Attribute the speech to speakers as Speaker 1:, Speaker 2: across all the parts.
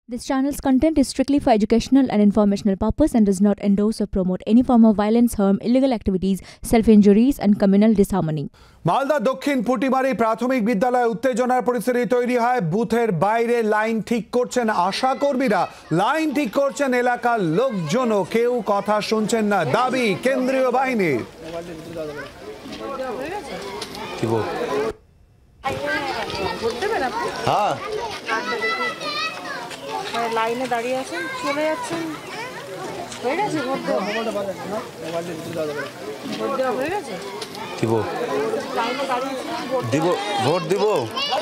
Speaker 1: This channel's content is strictly for educational and informational purpose and does not endorse or promote any form of violence, harm, illegal activities, self-injuries and communal disharmony.
Speaker 2: Malda দক্ষিণ পুটিমারি প্রাথমিক বিদ্যালয়ে উত্তেজনার পরিস্থিতি তৈরি হয়। বুথের বাইরে লাইন ঠিক করছেন আশাকর্মীরা, লাইন ঠিক করছেন এলাকার লোকজনও, কেউ কথা শুনছেন না। দাবি কেন্দ্রীয় বাহিনীর।
Speaker 3: হ্যাঁ,
Speaker 4: লাইনে দাঁড়িয়ে আছেন, চলে যাচ্ছেন, হয়ে গেছে ভোট দেওয়া হয়ে গেছে।
Speaker 3: দিব ভোট দিব,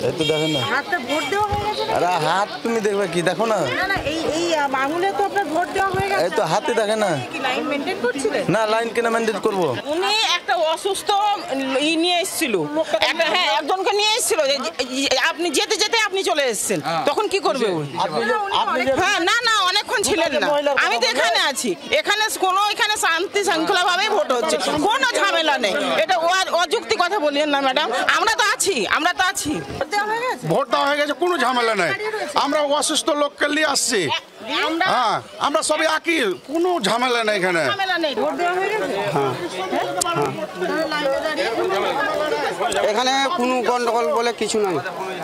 Speaker 3: এই তো দেখেন না
Speaker 4: হাতটা ভোট দেওয়া হয়ে গেছে।
Speaker 3: আরে হাত তুমি দেখবে কি, দেখো না
Speaker 4: না এই আঙুলে তো আপনার ভোট দেওয়া হয়ে গেছে।
Speaker 3: এই তো হাতে দেখেন না।
Speaker 4: কি লাইন মেইনটেইন করছিলেন?
Speaker 3: না, লাইন কেন মেইনটেইন করব?
Speaker 5: উনি একটা অসুস্থ নিয়ে এসেছিল, একজনকে নিয়ে এসেছিল, আপনি যেতে যেতে আপনি চলে এসেছেন, তখন কি করবে? হ্যাঁ, না অনেকক্ষণ ছিলেন না, আমি তো এখানে আছি, এখানে শান্তি শৃঙ্খলা ভাবেই ভোট হচ্ছে, কোনো ঝামেলা নেই। এটা অযুক্তি কথা বলিয়েন না ম্যাডাম, আমরা তো আছি।
Speaker 6: ভোট দেওয়া হয়ে গেছে, কোনো ঝামেলা নাই। আমরা অসুস্থ লোককে নিয়ে আসছি, হ্যাঁ, আমরা সবই একই, কোনো ঝামেলা নেই এখানে।
Speaker 7: এখানে কোনো গন্ডগোল বলে কিছু নাই,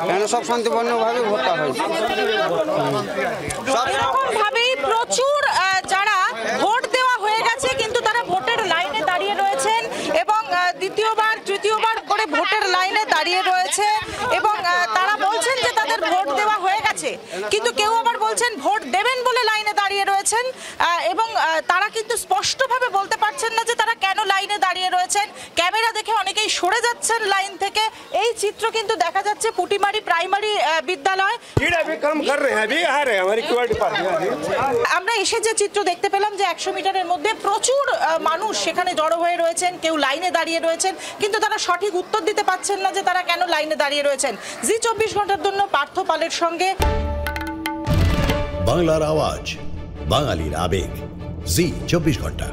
Speaker 7: এখানে সব শান্তিপূর্ণভাবে ভোটটা হয়।
Speaker 4: ভাবেই প্রচুর যারা ভোট দেওয়া হয়ে গেছে কিন্তু তারা ভোটের লাইনে দাঁড়িয়ে রয়েছেন এবং দ্বিতীয়বার তৃতীয়বার করে ভোটের লাইনে দাঁড়িয়ে রয়েছে এবং তারা বলছেন যে তাদের ভোট দেওয়া হয়ে গেছে, কিন্তু কেউ আবার বলছেন ভোট দেবেন বলে লাইনে দাঁড়িয়ে রয়েছেন এবং তারা কিন্তু স্পষ্টভাবে বলতে পারছেন না যে তারা কেন লাইনে দাঁড়িয়ে রয়েছেন। ক্যামেরা দেখে অনেকেই সরে যাচ্ছেন লাইন থেকে। এই চিত্র কিন্তু দেখা যাচ্ছে পুটিমারি প্রাইমারি বিদ্যালয়। আমরা এসে যে চিত্র দেখতে পেলাম যে 100 মিটারের মধ্যে প্রচুর মানুষ সেখানে জড়ো হয়ে রয়েছেন, কেউ লাইনে দাঁড়িয়ে রয়েছেন, কিন্তু তারা সঠিক উত্তর দিতে পারছেন না যে তারা কেন লাইনে দাঁড়িয়ে রয়েছেন। জি 24 ঘন্টার জন্য পার্থ পালের সঙ্গে।
Speaker 8: বাংলার আওয়াজ, বাঙালির আবেগ, জি 24 ঘন্টা।